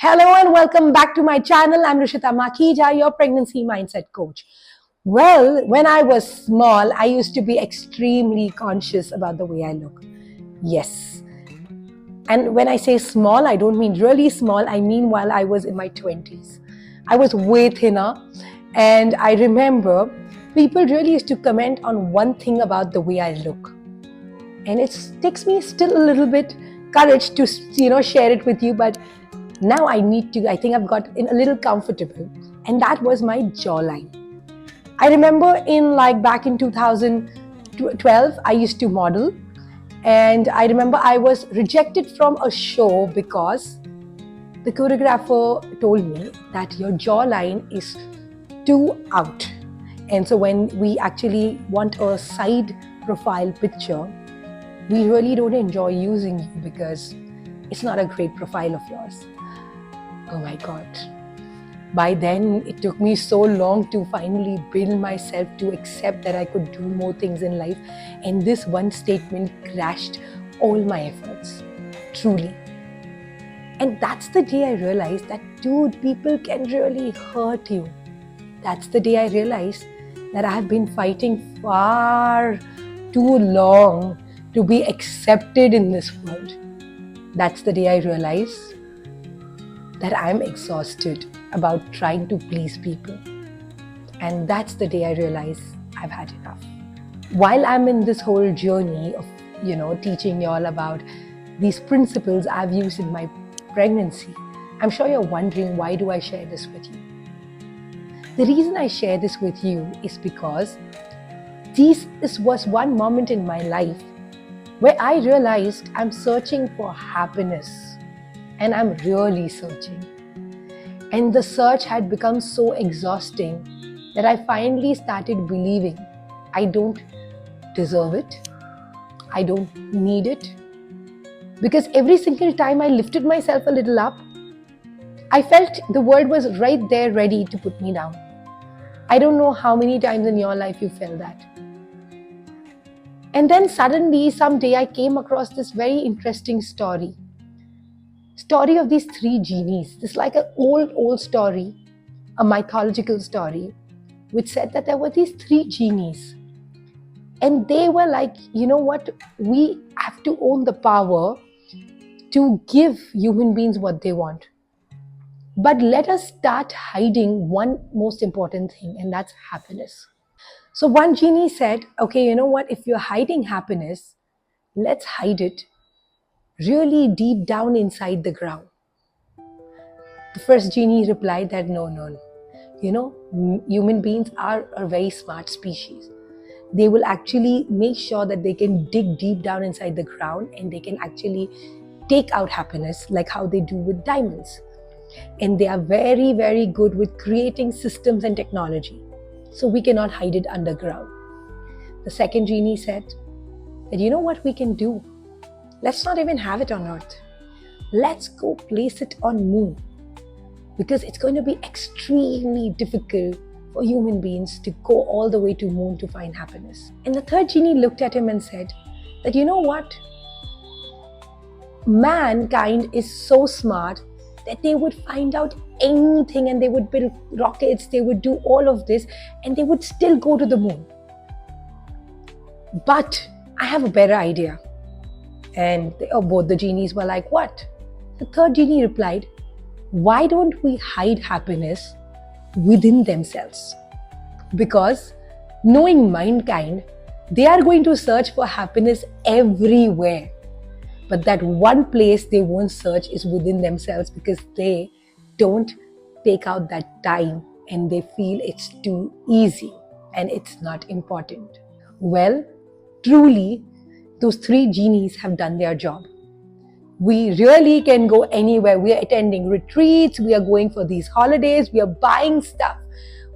Hello and welcome back to my channel. I'm Rishita Makhija, your pregnancy mindset coach. Well, when I was small, I used to be extremely conscious about the way I look. Yes. And when I say small, I don't mean really small. I mean while I was in my 20s. I was way thinner. And I remember people really used to comment on one thing about the way I look. And it takes me still a little bit courage to share it with you, but now I think I've got a little comfortable, and that was my jawline. I remember back in 2012 I used to model, and I remember I was rejected from a show because the choreographer told me that your jawline is too out. And so when we actually want a side profile picture, we really don't enjoy using you because it's not a great profile of yours. Oh my God. By then, it took me so long to finally build myself to accept that I could do more things in life. And this one statement crashed all my efforts. Truly. And that's the day I realized that, dude, people can really hurt you. That's the day I realized that I have been fighting far too long to be accepted in this world. That's the day I realized that I'm exhausted about trying to please people. And that's the day I realized I've had enough. While I'm in this whole journey of, teaching you all about these principles I've used in my pregnancy, I'm sure you're wondering, why do I share this with you? The reason I share this with you is because this was one moment in my life where I realized I'm searching for happiness, and I'm really searching. And the search had become so exhausting that I finally started believing I don't deserve it, I don't need it. Because every single time I lifted myself a little up, I felt the world was right there ready to put me down. I don't know how many times in your life you felt that. And then suddenly, someday, I came across this very interesting story of these three genies. This is like an old story, a mythological story, which said that there were these three genies. And they were like, you know what? We have to own the power to give human beings what they want. But let us start hiding one most important thing, and that's happiness. So one genie said, okay, you know what? If you're hiding happiness, let's hide it really deep down inside the ground. The first genie replied that no. Human beings are a very smart species. They will actually make sure that they can dig deep down inside the ground, and they can actually take out happiness like how they do with diamonds. And they are very, very good with creating systems and technology. So we cannot hide it underground. The second genie said that, you know what we can do? Let's not even have it on Earth. Let's go place it on Moon. Because it's going to be extremely difficult for human beings to go all the way to Moon to find happiness. And the third genie looked at him and said that, you know what? Mankind is so smart that they would find out anything, and they would build rockets, they would do all of this, and they would still go to the Moon. But I have a better idea. And both the genies were like, what? The third genie replied, why don't we hide happiness within themselves? Because knowing mankind, they are going to search for happiness everywhere. But that one place they won't search is within themselves, because they don't take out that time, and they feel it's too easy and it's not important. Well, truly, those three genies have done their job. We really can go anywhere. We are attending retreats, we are going for these holidays, we are buying stuff.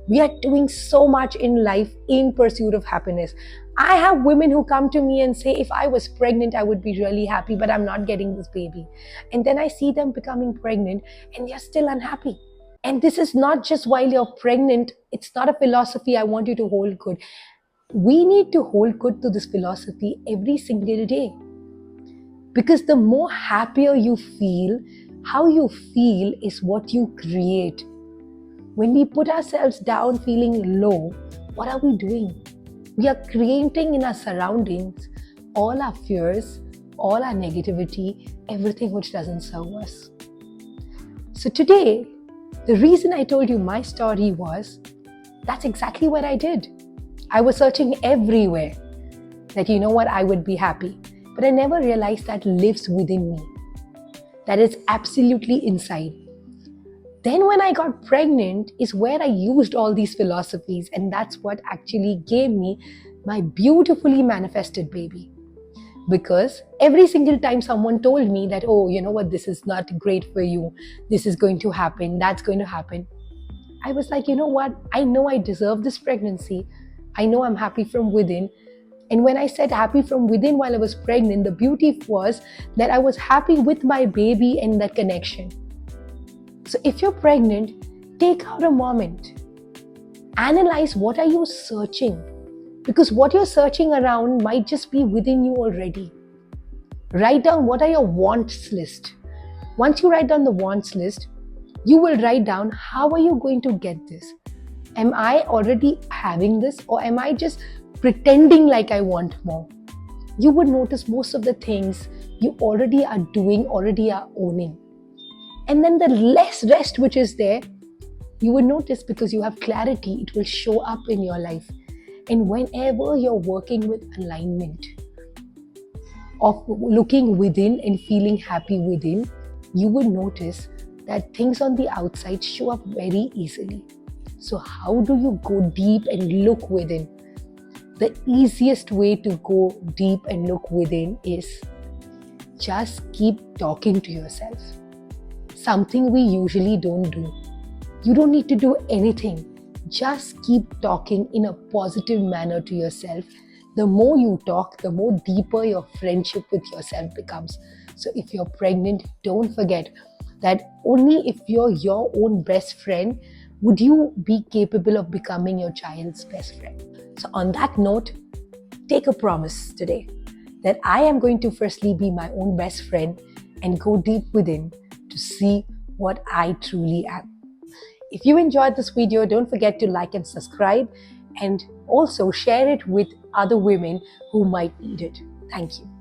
We are doing so much in life in pursuit of happiness. I have women who come to me and say, if I was pregnant, I would be really happy, but I'm not getting this baby. And then I see them becoming pregnant and they're still unhappy. And this is not just while you're pregnant. It's not a philosophy I want you to hold good. We need to hold good to this philosophy every single day. Because the more happier you feel, how you feel is what you create. When we put ourselves down feeling low, what are we doing? We are creating in our surroundings all our fears, all our negativity, everything which doesn't serve us. So today, the reason I told you my story was, that's exactly what I did. I was searching everywhere that, you know what, I would be happy. But I never realized that lives within me. That is absolutely inside. Then when I got pregnant is where I used all these philosophies, and that's what actually gave me my beautifully manifested baby. Because every single time someone told me that, oh, you know what, this is not great for you, this is going to happen, that's going to happen, I was like, you know what, I know I deserve this pregnancy. I know I'm happy from within. And when I said happy from within while I was pregnant, the beauty was that I was happy with my baby and that connection. So if you're pregnant, take out a moment. Analyze, what are you searching? Because what you're searching around might just be within you already. Write down what are your wants list. Once you write down the wants list, you will write down, how are you going to get this? Am I already having this, or am I just pretending like I want more? You would notice most of the things you already are doing, already are owning. And then the less rest which is there, you would notice, because you have clarity, it will show up in your life. And whenever you're working with alignment of looking within and feeling happy within, you would notice that things on the outside show up very easily. So how do you go deep and look within? The easiest way to go deep and look within is just keep talking to yourself. Something we usually don't do. You don't need to do anything. Just keep talking in a positive manner to yourself. The more you talk, the more deeper your friendship with yourself becomes. So if you're pregnant, don't forget that only if you're your own best friend would you be capable of becoming your child's best friend. So on that note, take a promise today that I am going to firstly be my own best friend and go deep within to see what I truly am. If you enjoyed this video, don't forget to like and subscribe, and also share it with other women who might need it. Thank you.